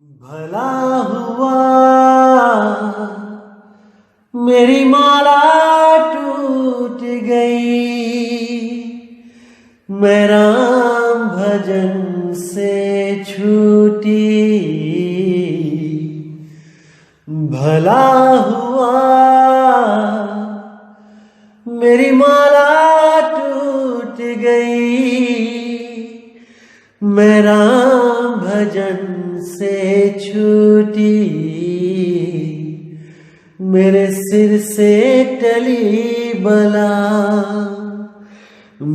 भला हुआ मेरी माला टूट गई, मैं राम भजन से छूटी। भला हुआ मेरी माला टूट गई, मैं राम भजन से छूटी। मेरे सिर से टली बला,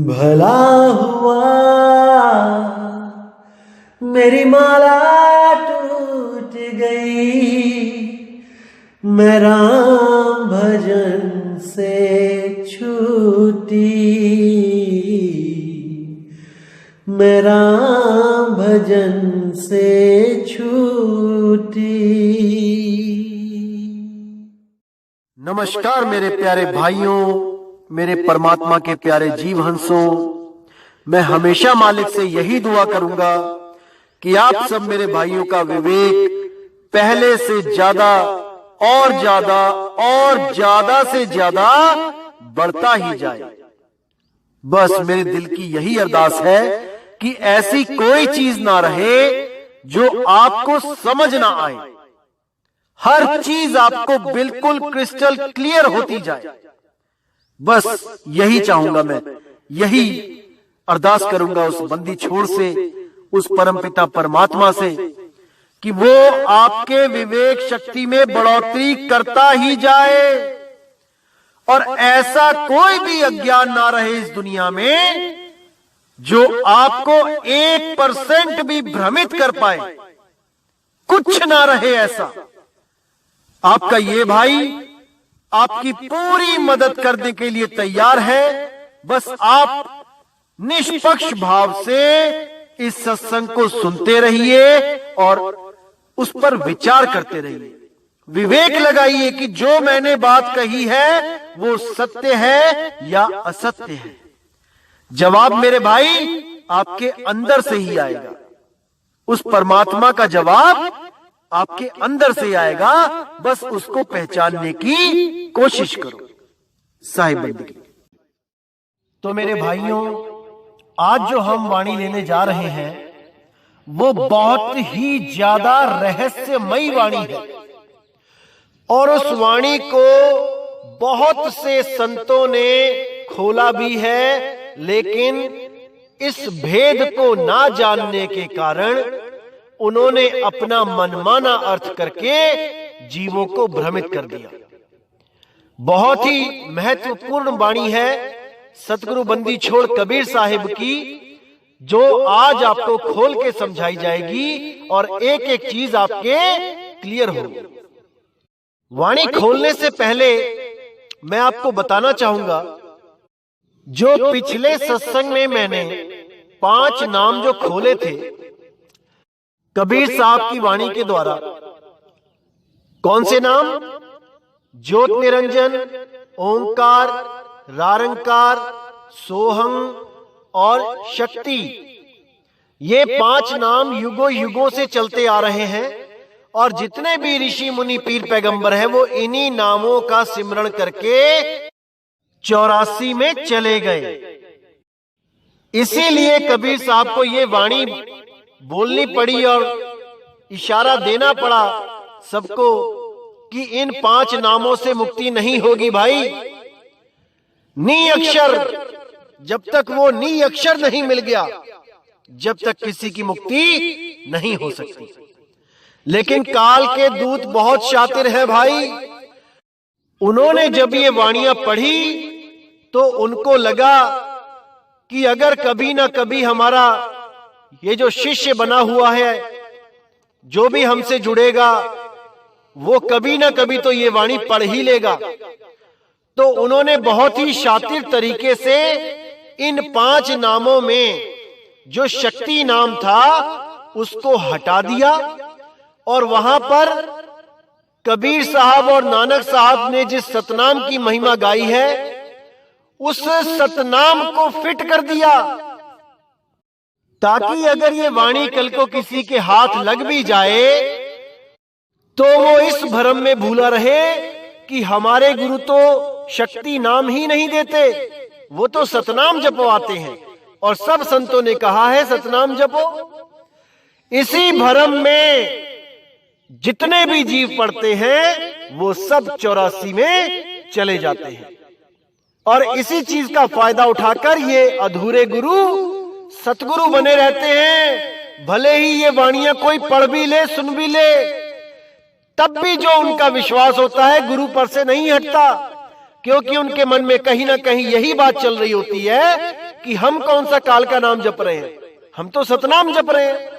भला हुआ मेरी माला टूट गई, मैं राम भजन से छूटी। मैं राम भजन से छूटी। नमस्कार मेरे प्यारे भाइयों, मेरे परमात्मा के प्यारे जीव हंसों। मैं हमेशा मालिक से यही दुआ करूंगा कि आप सब मेरे भाइयों का विवेक पहले से ज्यादा और ज्यादा और ज्यादा से ज्यादा बढ़ता ही जाए। बस मेरे दिल की यही अरदास है कि ऐसी कोई चीज ना रहे जो आपको समझ ना आए। हर चीज आपको बिल्कुल क्रिस्टल क्लियर होती जाए। बस यही चाहूंगा मैं, यही अरदास करूंगा उस बंदी छोड़ से, उस परमपिता परमात्मा से कि वो आपके विवेक शक्ति में बढ़ोतरी करता ही जाए और ऐसा कोई भी अज्ञान ना रहे इस दुनिया में जो आपको 1% भी भ्रमित कर पाए। कुछ ना रहे ऐसा। आपका ये भाई आपकी पूरी मदद करने के लिए तैयार है। बस आप निष्पक्ष भाव से इस सत्संग को सुनते रहिए और उस पर विचार करते रहिए। विवेक लगाइए कि जो मैंने बात कही है वो सत्य है या असत्य है। जवाब मेरे भाई आपके अंदर से ही आएगा। उस परमात्मा का जवाब आपके अंदर से आएगा। बस उसको पहचानने की कोशिश करो। साहिब बंदगी। तो मेरे भाइयों, आज जो हम वाणी लेने जा रहे हैं वो बहुत ही ज्यादा रहस्यमयी वाणी है और उस वाणी को बहुत से संतों ने खोला भी है, लेकिन इस भेद को ना जानने के कारण उन्होंने अपना मनमाना अर्थ करके जीवों को भ्रमित कर दिया। बहुत ही महत्वपूर्ण वाणी है सतगुरु बंदी छोड़ कबीर साहिब की, जो आज आपको खोल के समझाई जाएगी और एक एक चीज आपके क्लियर होगी। वाणी खोलने से पहले मैं आपको बताना चाहूंगा, जो पिछले सत्संग में मैंने 5 नाम जो खोले थे कबीर साहब की वाणी के द्वारा, कौन से नाम? ज्योत निरंजन, ओंकार, रारंकार, सोहम और शक्ति। ये 5 नाम युगों युगों से चलते आ रहे हैं और जितने भी ऋषि मुनि पीर पैगंबर हैं वो इन्हीं नामों का सिमरण करके 84 में चले गए। इसीलिए कबीर साहब को ये वाणी बोलनी पड़ी और इशारा देना पड़ा सबको कि इन 5 नामों से मुक्ति नहीं होगी भाई। नी अक्षर, जब तक वो नी अक्षर नहीं मिल गया जब तक किसी की मुक्ति नहीं हो सकती। लेकिन काल के दूत बहुत शातिर है भाई। उन्होंने जब ये वाणियां पढ़ी तो उनको लगा कि अगर कभी ना कभी हमारा ये जो शिष्य बना हुआ है, जो भी हमसे जुड़ेगा, वो कभी ना कभी तो ये वाणी पढ़ ही लेगा। तो उन्होंने बहुत ही शातिर तरीके से इन 5 नामों में जो शक्ति नाम था उसको हटा दिया और वहां पर कबीर साहब और नानक साहब ने जिस सतनाम की महिमा गाई है उस सतनाम को फिट कर दिया, ताकि अगर ये वाणी कल को किसी के हाथ लग भी जाए तो वो इस भ्रम में भूला रहे कि हमारे गुरु तो शक्ति नाम ही नहीं देते, वो तो सतनाम जपवाते हैं और सब संतों ने कहा है सतनाम जपो। इसी भ्रम में जितने भी जीव पड़ते हैं वो सब 84 में चले जाते हैं और इसी चीज का फायदा उठाकर ये अधूरे गुरु सतगुरु बने रहते हैं। भले ही ये वाणियां कोई पढ़ भी ले, सुन भी ले, तब भी जो उनका विश्वास होता है गुरु पर से नहीं हटता, क्योंकि उनके मन में कहीं ना कहीं यही बात चल रही होती है कि हम कौन सा काल का नाम जप रहे हैं, हम तो सतनाम जप रहे हैं।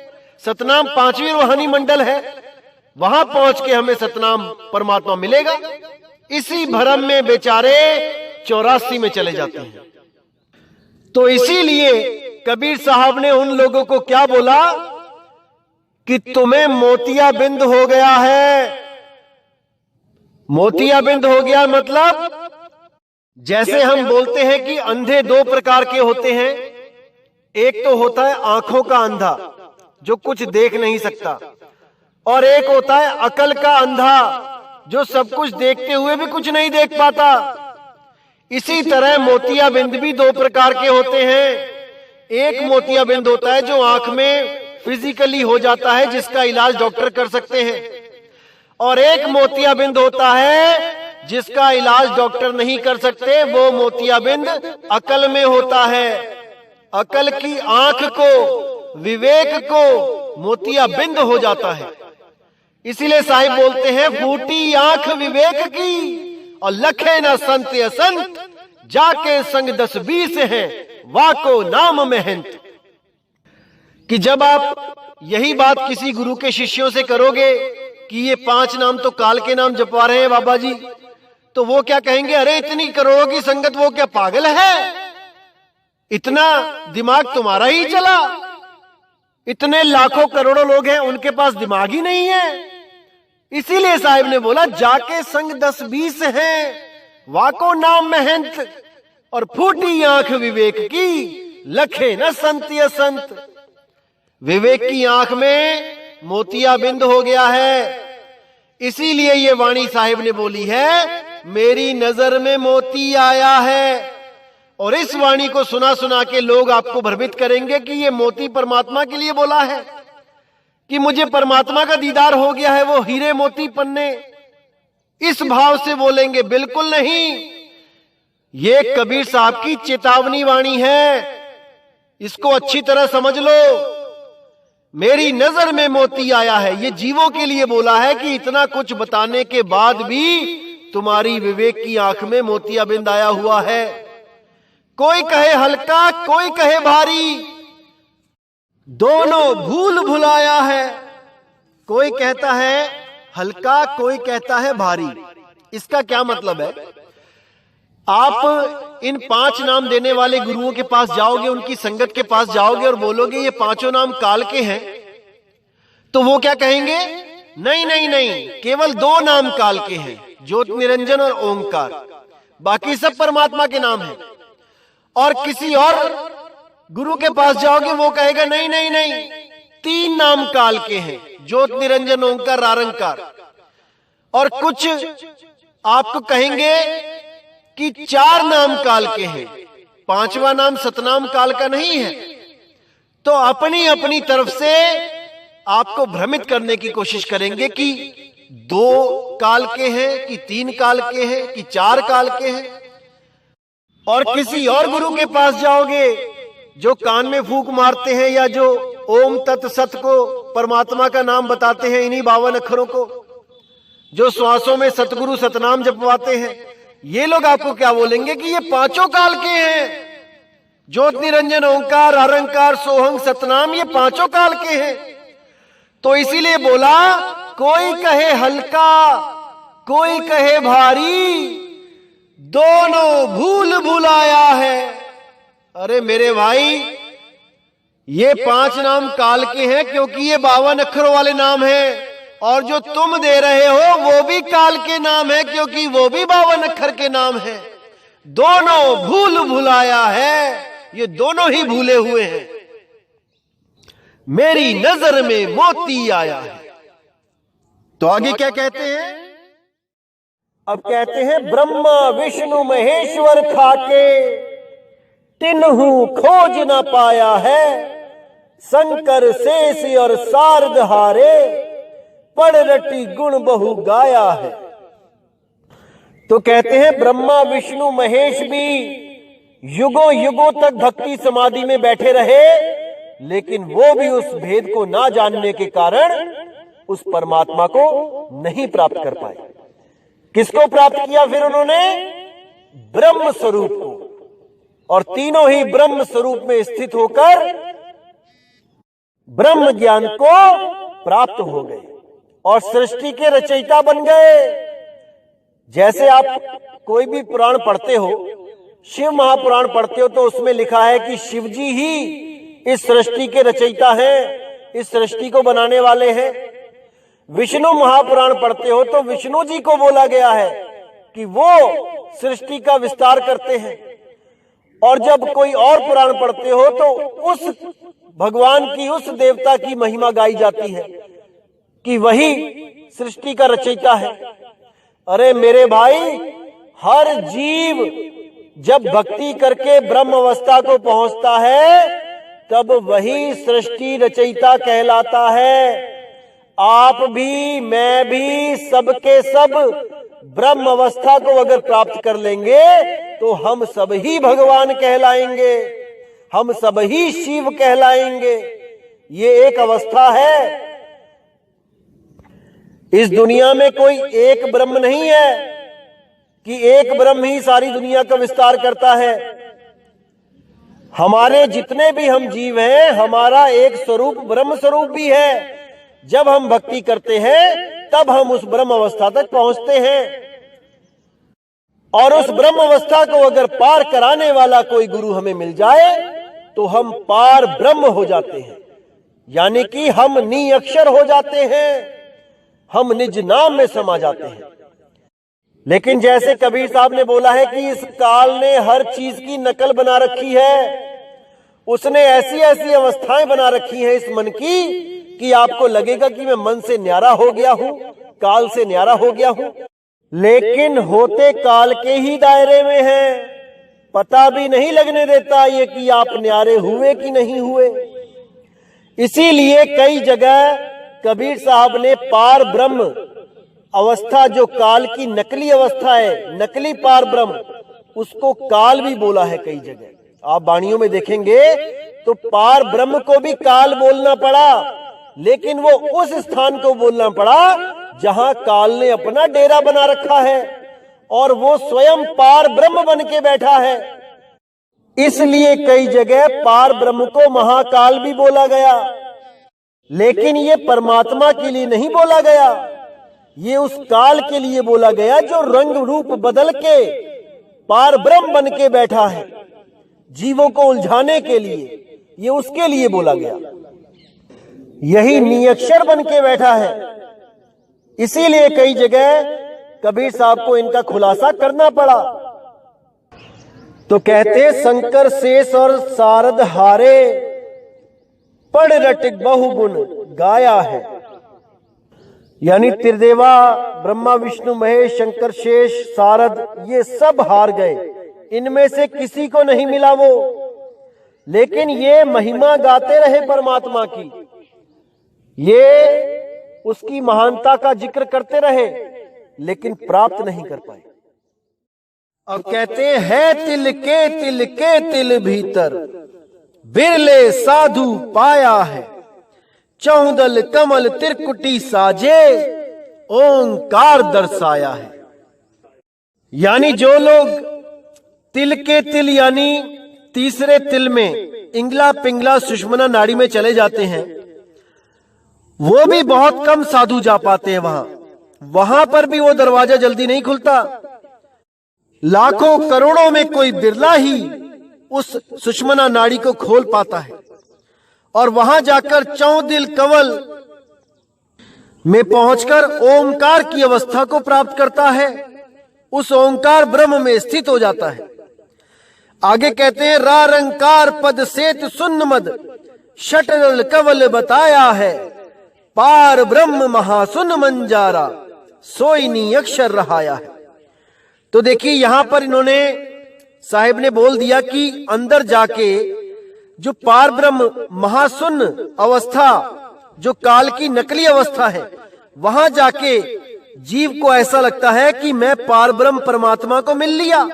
सतनाम 5वीं रूहानी मंडल है, वहां पहुंच के हमें सतनाम परमात्मा मिलेगा। इसी भ्रम में बेचारे 84 में चले जाते हैं। तो इसीलिए कबीर साहब ने उन लोगों को क्या बोला कि तुम्हें मोतियाबिंद हो गया है। मोतियाबिंद हो गया मतलब जैसे हम बोलते हैं कि अंधे 2 प्रकार के होते हैं। एक तो होता है आंखों का अंधा जो कुछ देख नहीं सकता, और एक होता है अकल का अंधा जो सब कुछ देखते हुए भी कुछ नहीं देख पाता। इसी तरह मोतियाबिंद भी 2 प्रकार के होते हैं। एक मोतियाबिंद होता है जो आंख में फिजिकली हो जाता है, जिसका इलाज डॉक्टर कर सकते हैं, और एक मोतियाबिंद होता है जिसका इलाज डॉक्टर नहीं कर सकते। वो मोतियाबिंद अकल में होता है। अकल की आंख को, विवेक को मोतियाबिंद हो जाता है। इसीलिए साहिब बोलते हैं फूटी आंख विवेक की और लखे न संत असंत, जाके संग 10-20 हैं वाको नाम महंत। कि जब आप यही बात किसी गुरु के शिष्यों से करोगे कि ये 5 नाम तो काल के नाम जपवा रहे हैं बाबा जी, तो वो क्या कहेंगे, अरे इतनी करोड़ों की संगत, वो क्या पागल है, इतना दिमाग तुम्हारा ही चला, इतने लाखों करोड़ों लोग हैं उनके पास दिमाग ही नहीं है। इसीलिए साहिब ने बोला जाके संग 10-20 हैं वाको नाम महंत, और फूटी आंख विवेक की लखे न संत असंत। विवेक की आंख में मोतियाबिंद हो गया है। इसीलिए ये वाणी साहिब ने बोली है मेरी नजर में मोती आया है। और इस वाणी को सुना सुना के लोग आपको भ्रमित करेंगे कि ये मोती परमात्मा के लिए बोला है, कि मुझे परमात्मा का दीदार हो गया है, वो हीरे मोती पन्ने, इस भाव से बोलेंगे। बिल्कुल नहीं, ये कबीर साहब की चेतावनी वाणी है, इसको अच्छी तरह समझ लो। मेरी नजर में मोती आया है, ये जीवों के लिए बोला है कि इतना कुछ बताने के बाद भी तुम्हारी विवेक की आंख में मोतियाबिंद आया हुआ है। कोई कहे हल्का, कोई कहे भारी, दोनों भूल भुलाया है। कोई कहता है हल्का, कोई कहता है भारी। इसका क्या मतलब है? आप इन 5 नाम देने वाले गुरुओं के पास जाओगे, उनकी संगत के पास जाओगे और बोलोगे ये 5 नाम काल के हैं, तो वो क्या कहेंगे, नहीं नहीं नहीं, केवल 2 नाम काल के हैं, ज्योत निरंजन और ओंकार, बाकी सब परमात्मा के नाम हैं। और किसी और गुरु के पास जाओगे, वो कहेगा नहीं नहीं नहीं, 3 नाम काल के हैं, ज्योत निरंजन ओंकार निरंकार। और कुछ आपको कहेंगे कि 4 नाम काल के हैं, 5वां नाम सतनाम काल का नहीं है। तो अपनी अपनी तरफ से आपको भ्रमित करने की कोशिश करेंगे कि 2 काल के हैं, कि 3 काल के हैं, कि 4 काल के हैं। और किसी और गुरु के पास जाओगे जो कान में फूंक मारते हैं, या जो ओम तत् सत को परमात्मा का नाम बताते हैं, इन्हीं 52 अक्षरों को, जो श्वासों में सतगुरु सतनाम जपवाते हैं, ये लोग आपको क्या बोलेंगे कि ये 5 काल के हैं, ज्योत निरंजन ओंकार अरंकार सोहंग सतनाम, ये 5 काल के हैं। तो इसीलिए बोला कोई कहे हल्का, कोई कहे भारी, दोनों भूल भुलाया है। अरे मेरे भाई, ये 5 नाम काल के हैं क्योंकि ये 52 अक्षरों वाले नाम हैं, और जो तुम दे रहे हो वो भी काल के नाम है क्योंकि वो भी 52 अक्षर के नाम है। दोनों भूल भुलाया है, ये दोनों ही भूले हुए हैं। मेरी नजर में मोती आया है। तो आगे क्या कहते हैं? अब कहते हैं ब्रह्मा विष्णु महेश्वर खाके तिन्हू खोज न पाया है, शंकर शेष और शारद हारे पढ़ रटी गुण बहु गाया है। तो कहते हैं ब्रह्मा विष्णु महेश भी युगों युगों तक भक्ति समाधि में बैठे रहे, लेकिन वो भी उस भेद को ना जानने के कारण उस परमात्मा को नहीं प्राप्त कर पाए। किसको प्राप्त किया फिर उन्होंने? ब्रह्म स्वरूप को। और तीनों ही ब्रह्म स्वरूप में स्थित होकर ब्रह्म ज्ञान को प्राप्त हो गए और सृष्टि के रचयिता बन गए। जैसे आप कोई भी पुराण पढ़ते हो, शिव महापुराण पढ़ते हो, तो उसमें लिखा है कि शिव जी ही इस सृष्टि के रचयिता हैं, इस सृष्टि को बनाने वाले हैं। विष्णु महापुराण पढ़ते हो तो विष्णु जी को बोला गया है कि वो सृष्टि का विस्तार करते हैं। और जब कोई और पुराण पढ़ते हो तो उस भगवान की, उस देवता की महिमा गाई जाती है कि वही सृष्टि का रचयिता है। अरे मेरे भाई, हर जीव जब भक्ति करके ब्रह्म अवस्था को पहुंचता है तब वही सृष्टि रचयिता कहलाता है। आप भी, मैं भी, सबके सब ब्रह्म अवस्था को अगर प्राप्त कर लेंगे तो हम सब ही भगवान कहलाएंगे, हम सब ही शिव कहलाएंगे। ये एक अवस्था है। इस दुनिया में कोई एक ब्रह्म नहीं है कि एक ब्रह्म ही सारी दुनिया का विस्तार करता है। हमारे जितने भी हम जीव हैं, हमारा एक स्वरूप ब्रह्म स्वरूप भी है। जब हम भक्ति करते हैं तब हम उस ब्रह्म अवस्था तक पहुंचते हैं। और उस ब्रह्म अवस्था को अगर पार कराने वाला कोई गुरु हमें मिल जाए तो हम पार ब्रह्म हो जाते हैं, यानी कि हम निअक्षर हो जाते हैं, हम निज नाम में समा जाते हैं। लेकिन जैसे कबीर साहब ने बोला है कि इस काल ने हर चीज की नकल बना रखी है, उसने ऐसी ऐसी अवस्थाएं बना रखी हैं इस मन की कि आपको लगेगा कि मैं मन से न्यारा हो गया हूं, काल से न्यारा हो गया हूं, लेकिन होते काल के ही दायरे में है। पता भी नहीं लगने देता ये कि आप न्यारे हुए कि नहीं हुए। इसीलिए कई जगह कबीर साहब ने पार ब्रह्म अवस्था, जो काल की नकली अवस्था है, नकली पार ब्रह्म, उसको काल भी बोला है कई जगह। आप वाणियों में देखेंगे तो पार ब्रह्म को भी काल बोलना पड़ा, लेकिन वो उस स्थान को बोलना पड़ा जहां काल ने अपना डेरा बना रखा है और वो स्वयं पार ब्रह्म बन के बैठा है। इसलिए कई जगह पार ब्रह्म को महाकाल भी बोला गया, लेकिन ये परमात्मा के लिए नहीं बोला गया, ये उस काल के लिए बोला गया जो रंग रूप बदल के पार ब्रह्म बन के बैठा है, जीवों को उलझाने के लिए, ये उसके लिए बोला गया। यही निअक्षर बन के बैठा है। इसीलिए कई जगह कबीर साहब को इनका खुलासा करना पड़ा। तो कहते शंकर शेष और शारद हारे पढ़ रटिक बहुगुण गाया है। यानी त्रिदेवा ब्रह्मा विष्णु महेश शंकर शेष शारद ये सब हार गए, इनमें से किसी को नहीं मिला वो, लेकिन ये महिमा गाते रहे परमात्मा की, ये उसकी महानता का जिक्र करते रहे, लेकिन प्राप्त नहीं कर पाए। अब कहते हैं तिल के तिल भीतर बिरले साधु पाया है, चौदल कमल त्रिकुटी साजे ओंकार दर्शाया है। यानी जो लोग तिल के तिल यानी तीसरे तिल में इंगला पिंगला सुषमना नाड़ी में चले जाते हैं, वो भी बहुत कम साधु जा पाते हैं। वहां पर भी वो दरवाजा जल्दी नहीं खुलता। लाखों करोड़ों में कोई बिरला ही उस सुषमना नाड़ी को खोल पाता है और वहां जाकर चौदिल कमल में पहुंचकर ओंकार की अवस्था को प्राप्त करता है, उस ओंकार ब्रह्म में स्थित हो जाता है। आगे कहते हैं रारंकार पद सेत सुन्न मद शटरल कवल बताया है, पार ब्रह्म महासुन मंजारा, सोई नी अक्षर रहाया है। तो देखिए यहां पर इन्होंने साहिब ने बोल दिया कि अंदर जाके जो पार ब्रह्म महासुन अवस्था, जो काल की नकली अवस्था है, वहां जाके जीव को ऐसा लगता है कि मैं पार ब्रह्म परमात्मा को मिल लिया,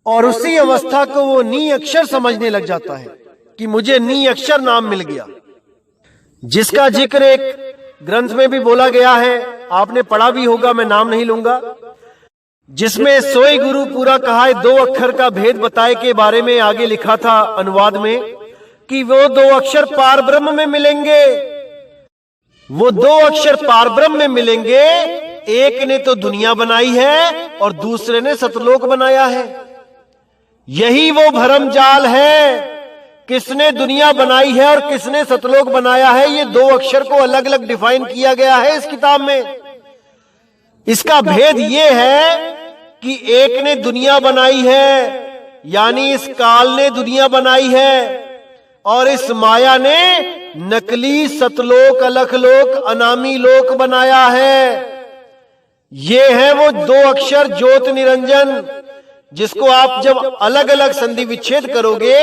और उसी अवस्था को वो नी अक्षर समझने लग जाता है कि मुझे नी अक्षर नाम मिल गया, जिसका जिक्र एक ग्रंथ में भी बोला गया है, आपने पढ़ा भी होगा, मैं नाम नहीं लूंगा, जिसमें सोई गुरु पूरा कहा है, 2 अक्षर का भेद बताए के बारे में आगे लिखा था अनुवाद में कि वो 2 अक्षर पार ब्रह्म में मिलेंगे। वो 2 अक्षर पार ब्रह्म में मिलेंगे, एक ने तो दुनिया बनाई है और दूसरे ने सतलोक बनाया है। यही वो भरम जाल है, किसने दुनिया बनाई है और किसने सतलोक बनाया है, ये 2 अक्षर को अलग अलग डिफाइन किया गया है इस किताब में। इसका भेद ये है कि एक ने दुनिया बनाई है, यानी इस काल ने दुनिया बनाई है, और इस माया ने नकली सतलोक, अलखलोक, अनामी लोक बनाया है। ये है वो 2 अक्षर ज्योत निरंजन, जिसको आप जब अलग अलग संधि विच्छेद करोगे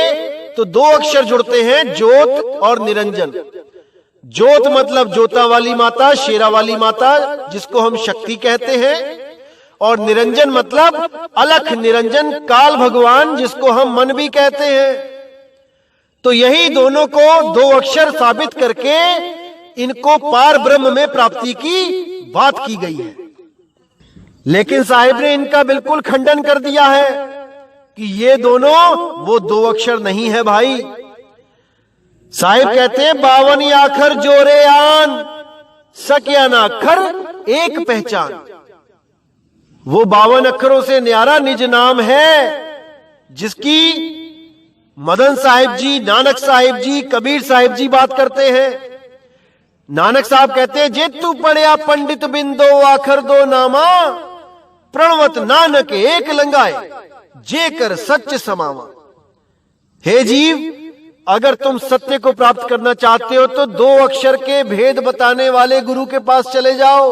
तो 2 अक्षर जुड़ते हैं, ज्योत और निरंजन। ज्योत मतलब जोता वाली माता, शेरा वाली माता, जिसको हम शक्ति कहते हैं, और निरंजन मतलब अलख निरंजन काल भगवान, जिसको हम मन भी कहते हैं। तो यही दोनों को 2 अक्षर साबित करके इनको पार ब्रह्म में प्राप्ति की बात की गई है। लेकिन साहिब ने इनका बिल्कुल खंडन कर दिया है कि ये दोनों वो 2 अक्षर नहीं है भाई। साहिब कहते हैं 52 आखर जोरे आन, सक्या ना अक्षर एक पहचान। वो 52 अक्षरों से न्यारा निज नाम है, जिसकी मदन साहिब जी, नानक साहिब जी, कबीर साहिब जी बात करते हैं। नानक साहब कहते हैं जे तू पढ़िया पंडित बिंदो आखर 2 नामा, प्रणवत नानक एक लंगाए जे कर सच समावा। हे जीव, अगर तुम सत्य को प्राप्त करना चाहते हो तो 2 अक्षर के भेद बताने वाले गुरु के पास चले जाओ।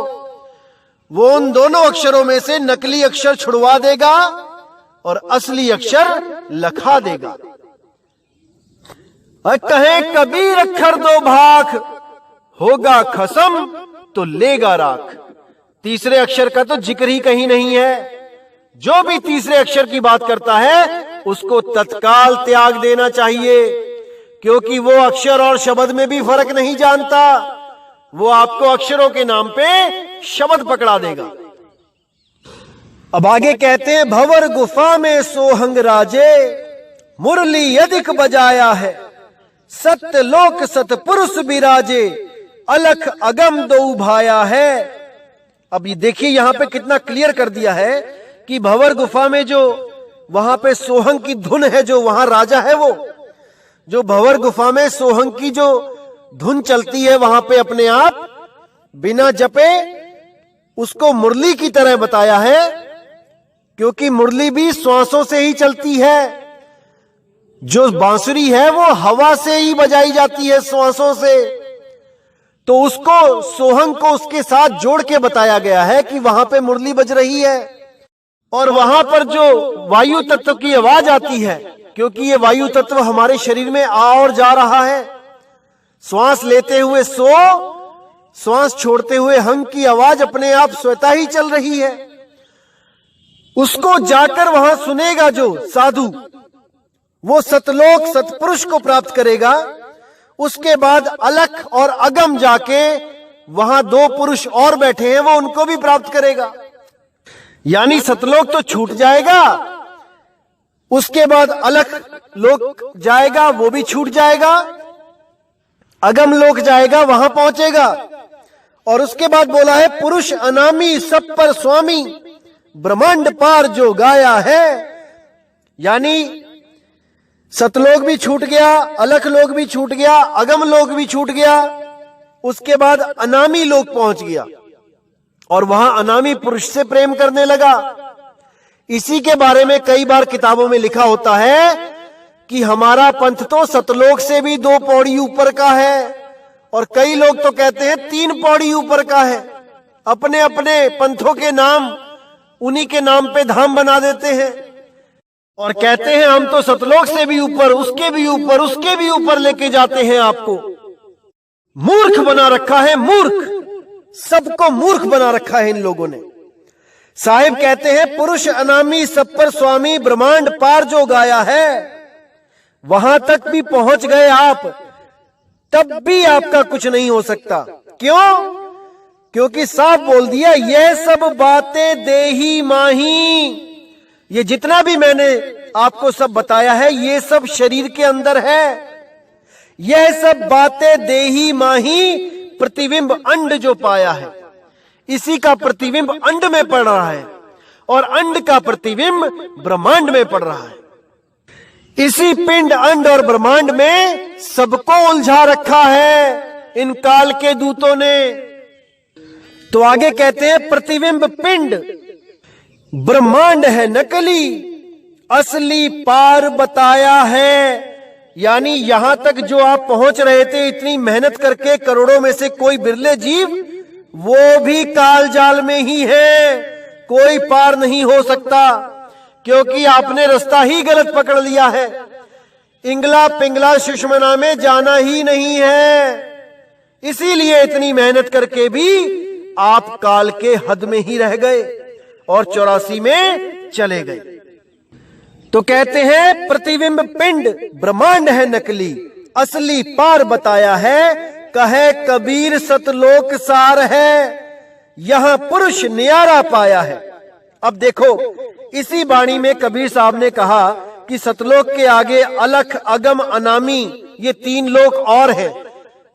वो उन दोनों अक्षरों में से नकली अक्षर छुड़वा देगा और असली अक्षर लखा देगा। कहे कबीर अक्षर 2 भाख, होगा खसम तो लेगा राख। तीसरे अक्षर का तो जिक्र ही कहीं नहीं है। जो भी तीसरे अक्षर की बात करता है उसको तत्काल त्याग देना चाहिए, क्योंकि वो अक्षर और शब्द में भी फर्क नहीं जानता। वो आपको अक्षरों के नाम पे शब्द पकड़ा देगा। अब आगे कहते हैं भंवर गुफा में सोहंग राजे, मुरली अधिक बजाया है, सत्य लोक सतपुरुष बिराजे, अलख अगम 2 भाया है। अब ये देखिए यहां पे कितना क्लियर कर दिया है कि भंवर गुफा में जो वहां पे सोहंग की धुन है, जो वहां राजा है, वो जो भंवर गुफा में सोहंग की जो धुन चलती है वहां पे अपने आप बिना जपे उसको मुरली की तरह बताया है, क्योंकि मुरली भी श्वासों से ही चलती है। जो बांसुरी है वो हवा से ही बजाई जाती है, श्वासों से। तो उसको सोहंग को उसके साथ जोड़ के बताया गया है कि वहां पे मुरली बज रही है, और वहां पर जो वायु तत्व की आवाज आती है, क्योंकि ये वायु तत्व हमारे शरीर में आ और जा रहा है। श्वास लेते हुए सो, श्वास छोड़ते हुए हंग की आवाज अपने आप स्वतः ही चल रही है। उसको जाकर वहां सुनेगा जो साधु, वो सतलोक सतपुरुष को प्राप्त करेगा। उसके बाद अलख और अगम जाके वहां 2 पुरुष और बैठे हैं, वो उनको भी प्राप्त करेगा। यानी सतलोक तो छूट जाएगा, उसके बाद अलख लोक जाएगा, वो भी छूट जाएगा, अगम लोक जाएगा, वहां पहुंचेगा। और उसके बाद बोला है पुरुष अनामी सब पर स्वामी, ब्रह्मांड पार जो गाया है। यानी सतलोक भी छूट गया, अलख लोक भी छूट गया, अगम लोक भी छूट गया, उसके बाद अनामी लोक पहुंच गया और वहां अनामी पुरुष से प्रेम करने लगा। इसी के बारे में कई बार किताबों में लिखा होता है कि हमारा पंथ तो सतलोक से भी 2 पौड़ी ऊपर का है और कई लोग तो कहते हैं 3 पौड़ी ऊपर का है। अपने अपने पंथों के नाम, उन्हीं के नाम पे धाम बना देते हैं और कहते हैं हम तो सतलोक से भी ऊपर, उसके भी ऊपर, उसके भी ऊपर लेके जाते हैं आपको। मूर्ख बना रखा है, मूर्ख, सबको मूर्ख बना रखा है इन लोगों ने। साहिब कहते हैं पुरुष अनामी सब पर स्वामी, ब्रह्मांड पार जो गाया है, वहां तक भी पहुंच गए आप, तब भी आपका कुछ नहीं हो सकता। क्यों? क्योंकि साफ बोल दिया, यह सब बातें देही माही। ये जितना भी मैंने आपको सब बताया है, ये सब शरीर के अंदर है। यह सब बातें देही माही, प्रतिबिंब अंड जो पाया है, इसी का प्रतिबिंब अंड में पड़ रहा है और अंड का प्रतिबिंब ब्रह्मांड में पड़ रहा है। इसी पिंड, अंड और ब्रह्मांड में सबको उलझा रखा है इन काल के दूतों ने। तो आगे कहते हैं प्रतिबिंब पिंड, ब्रह्मांड है नकली, असली पार बताया है। यानी यहां तक जो आप पहुंच रहे थे इतनी मेहनत करके, करोड़ों में से कोई बिरले जीव, वो भी काल जाल में ही है, कोई पार नहीं हो सकता, क्योंकि आपने रास्ता ही गलत पकड़ लिया है। इंगला पिंगला सुषमना में जाना ही नहीं है। इसीलिए इतनी मेहनत करके भी आप काल के हद में ही रह गए और 84 में चले गए। तो कहते हैं प्रतिबिंब पिंड, ब्रह्मांड है नकली, असली पार बताया है। कहे कबीर सतलोक सार है, यहां पुरुष न्यारा पाया है। अब देखो, इसी वाणी में कबीर साहब ने कहा कि सतलोक के आगे अलख, अगम, अनामी, ये 3 लोक और हैं।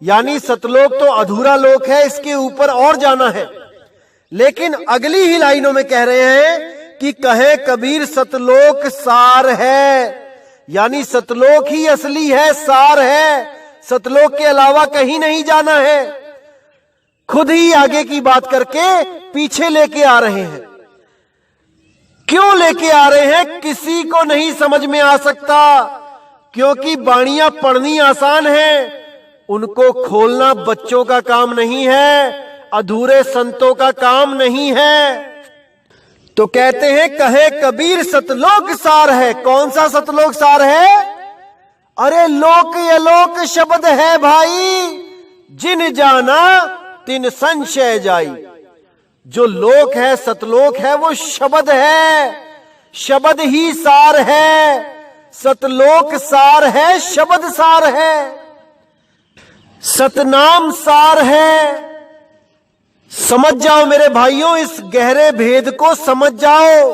यानी सतलोक तो अधूरा लोक है, इसके ऊपर और जाना है। लेकिन अगली ही लाइनों में कह रहे हैं कि कहे कबीर सतलोक सार है, यानी सतलोक ही असली है, सार है, सतलोक के अलावा कहीं नहीं जाना है। खुद ही आगे की बात करके पीछे लेके आ रहे हैं। क्यों लेके आ रहे हैं किसी को नहीं समझ में आ सकता, क्योंकि बाणियां पढ़नी आसान है, उनको खोलना बच्चों का काम नहीं है, अधूरे संतों का काम नहीं है। तो कहते हैं कहे कबीर सतलोक सार है। कौन सा सतलोक सार है? अरे लोक अलोक शब्द है भाई, जिन जाना तिन संशय जाई। जो लोक है, सतलोक है, वो शब्द है, शब्द ही सार है। सतलोक सार है, शब्द सार है, सतनाम सार है। समझ जाओ मेरे भाइयों, इस गहरे भेद को समझ जाओ।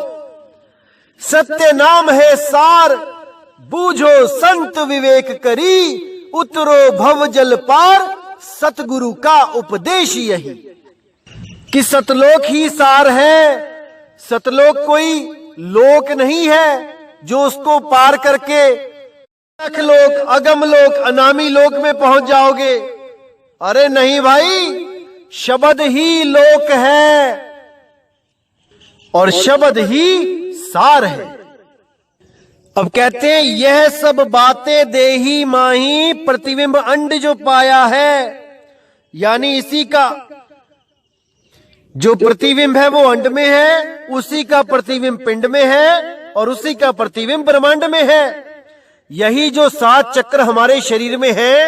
सत्य नाम है सार, बूझो संत विवेक करी, उतरो भव जल पार, सतगुरु का उपदेश यही। कि सतलोक ही सार है। सतलोक कोई लोक नहीं है जो उसको पार करके अलख लोक, अगम लोक, अनामी लोक में पहुंच जाओगे। अरे नहीं भाई, शब्द ही लोक है और शब्द ही सार है। अब कहते हैं यह सब बातें देही माही, प्रतिबिंब अंड जो पाया है, यानी इसी का जो प्रतिबिंब है वो अंड में है, उसी का प्रतिबिंब पिंड में है और उसी का प्रतिबिंब ब्रह्मांड में है। यही जो 7 चक्र हमारे शरीर में है,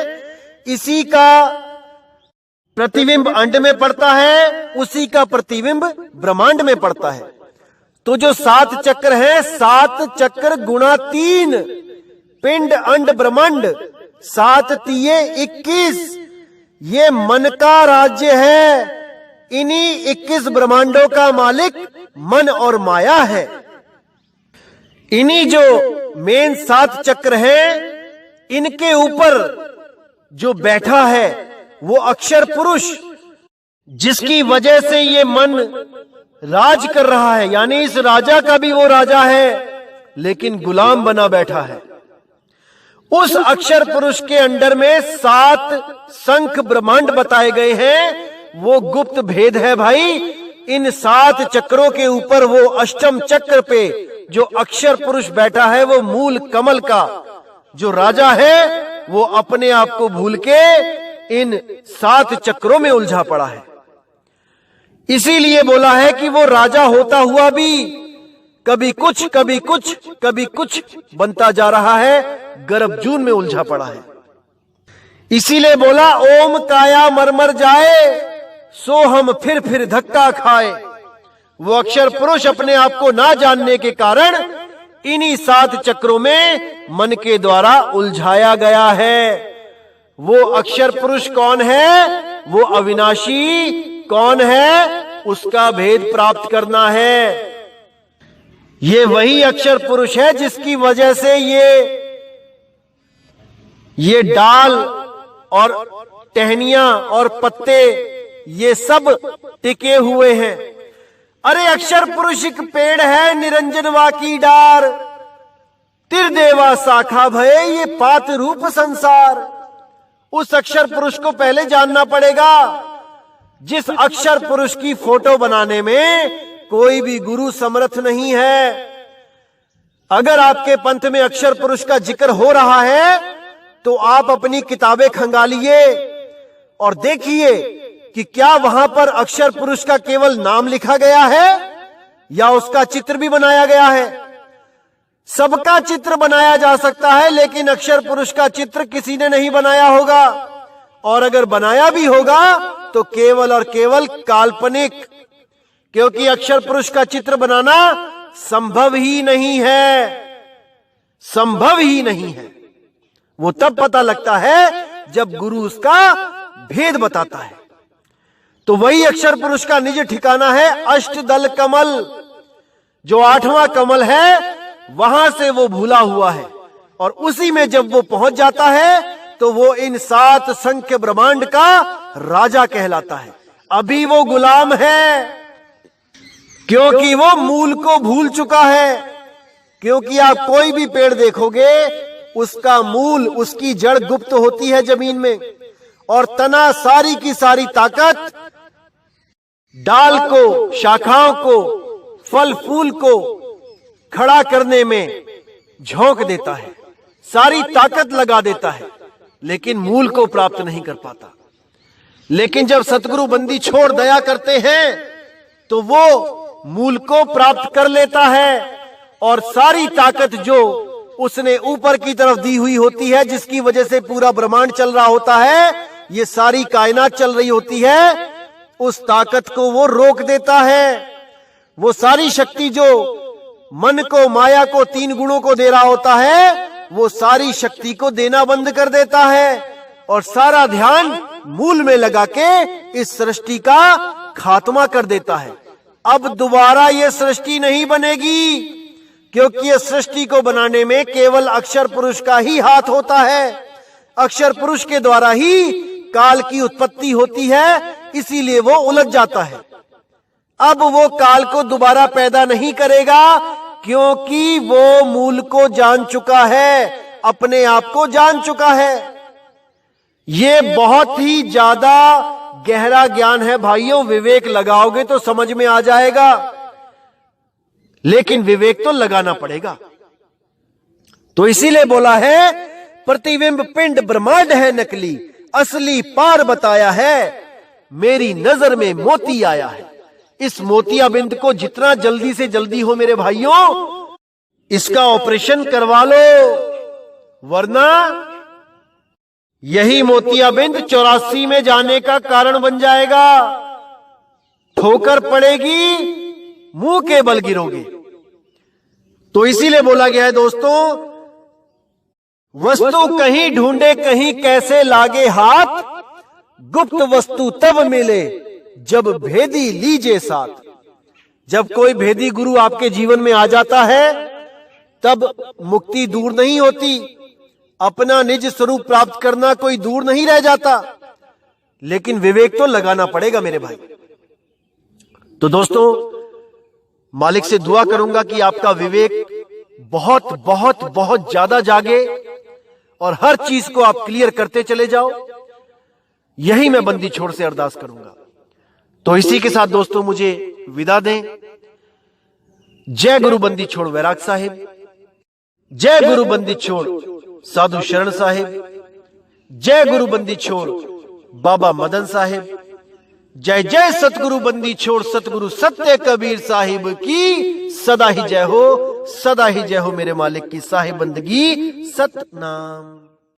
इसी का प्रतिबिंब अंड में पड़ता है, उसी का प्रतिबिंब ब्रह्मांड में पड़ता है। तो जो 7 चक्र हैं, 7 चक्र गुणा 3, पिंड अंड ब्रह्मांड, 7 तिये 21, ये मन का राज्य है। इन्हीं 21 ब्रह्मांडों का मालिक मन और माया है। इन्हीं जो मेन 7 चक्र हैं, इनके ऊपर जो बैठा है वो अक्षर पुरुष, जिसकी वजह से ये मन राज कर रहा है। यानी इस राजा का भी वो राजा है, लेकिन गुलाम बना बैठा है। उस अक्षर पुरुष के अंडर में 7 संख ब्रह्मांड बताए गए हैं। वो गुप्त भेद है भाई। इन 7 चक्रों के ऊपर वो अष्टम चक्र पे जो अक्षर पुरुष बैठा है, वो मूल कमल का जो राजा है, वो अपने आप को भूल के इन 7 चक्रों में उलझा पड़ा है। इसीलिए बोला है कि वो राजा होता हुआ भी कभी कुछ कभी कुछ कभी कुछ बनता जा रहा है, गर्भजून में उलझा पड़ा है। इसीलिए बोला ओम काया मरमर जाए, सो हम फिर धक्का खाए। वो अक्षर पुरुष अपने आप को ना जानने के कारण इन्हीं 7 चक्रों में मन के द्वारा उलझाया गया है। वो अक्षर पुरुष कौन है? वो अविनाशी कौन है? उसका भेद प्राप्त करना है। ये वही अक्षर पुरुष है जिसकी वजह से ये डाल और टहनियां और पत्ते ये सब टिके हुए हैं। अरे अक्षर पुरुष एक पेड़ है, निरंजनवा की डार, तिरदेवा शाखा भये ये पात रूप संसार। उस अक्षर पुरुष को पहले जानना पड़ेगा। जिस अक्षर पुरुष की फोटो बनाने में कोई भी गुरु समर्थ नहीं है। अगर आपके पंथ में अक्षर पुरुष का जिक्र हो रहा है तो आप अपनी किताबें खंगालिए और देखिए कि क्या वहां पर अक्षर पुरुष का केवल नाम लिखा गया है या उसका चित्र भी बनाया गया है। सबका चित्र बनाया जा सकता है, लेकिन अक्षर पुरुष का चित्र किसी ने नहीं बनाया होगा, और अगर बनाया भी होगा तो केवल और केवल काल्पनिक, क्योंकि अक्षर पुरुष का चित्र बनाना संभव ही नहीं है। संभव ही नहीं है। वो तब पता लगता है जब गुरु उसका भेद बताता है। तो वही अक्षर पुरुष का निज ठिकाना है अष्टदल कमल। जो 8वां कमल है वहां से वो भूला हुआ है, और उसी में जब वो पहुंच जाता है तो वो इन 7 संख्य ब्रह्मांड का राजा कहलाता है। अभी वो गुलाम है, क्योंकि वो मूल को भूल चुका है। क्योंकि आप कोई भी पेड़ देखोगे उसका मूल, उसकी जड़ गुप्त होती है जमीन में, और तना सारी की सारी ताकत डाल को, शाखाओं को, फल फूल को खड़ा करने में झोंक देता है, सारी ताकत लगा देता है, लेकिन मूल को प्राप्त नहीं कर पाता। लेकिन जब सतगुरु बंदी छोड़ दया करते हैं तो वो मूल को प्राप्त कर लेता है, और सारी ताकत जो उसने ऊपर की तरफ दी हुई होती है, जिसकी वजह से पूरा ब्रह्मांड चल रहा होता है, ये सारी कायनात चल रही होती है, उस ताकत को वो रोक देता है। वो सारी शक्ति जो मन को, माया को, 3 गुणों को दे रहा होता है, वो सारी शक्ति को देना बंद कर देता है, और सारा ध्यान मूल में लगा के इस सृष्टि का खात्मा कर देता है। अब दोबारा ये सृष्टि नहीं बनेगी, क्योंकि ये सृष्टि को बनाने में केवल अक्षर पुरुष का ही हाथ होता है। अक्षर पुरुष के द्वारा ही काल की उत्पत्ति होती है, इसीलिए वो उलझ जाता है। अब वो काल को दोबारा पैदा नहीं करेगा, क्योंकि वो मूल को जान चुका है, अपने आप को जान चुका है। ये बहुत ही ज्यादा गहरा ज्ञान है भाइयों। विवेक लगाओगे तो समझ में आ जाएगा, लेकिन विवेक तो लगाना पड़ेगा। तो इसीलिए बोला है प्रतिबिंब पिंड ब्रह्मांड है नकली, असली पार बताया है, मेरी नजर में मोती आया है। इस मोतियाबिंद को जितना जल्दी से जल्दी हो मेरे भाइयों, इसका ऑपरेशन करवा लो, वरना यही मोतियाबिंद 84 में जाने का कारण बन जाएगा। ठोकर पड़ेगी, मुंह के बल गिरोगे। तो इसीलिए बोला गया है दोस्तों, वस्तु कहीं ढूंढे कहीं कैसे लागे हाथ, गुप्त वस्तु तब मिले जब भेदी लीजे साथ। जब कोई भेदी गुरु आपके जीवन में आ जाता है तब मुक्ति दूर नहीं होती, अपना निज स्वरूप प्राप्त करना कोई दूर नहीं रह जाता, लेकिन विवेक तो लगाना पड़ेगा मेरे भाई। तो दोस्तों, मालिक से दुआ करूंगा कि आपका विवेक बहुत बहुत बहुत ज्यादा जागे और हर चीज को आप क्लियर करते चले जाओ। यही मैं बंदी छोड़ से अरदास करूंगा। तो इसी के साथ दोस्तों मुझे विदा दें। जय गुरु बंदी छोड़ वैराग साहिब, जय गुरु बंदी छोड़ साधु शरण साहिब, जय गुरु बंदी छोड़ बाबा मदन साहिब। जय जय सतगुरु बंदी छोड़ सतगुरु सत्य कबीर साहिब की सदा ही जय हो, सदा ही जय हो मेरे मालिक की साहिब बंदगी सतनाम।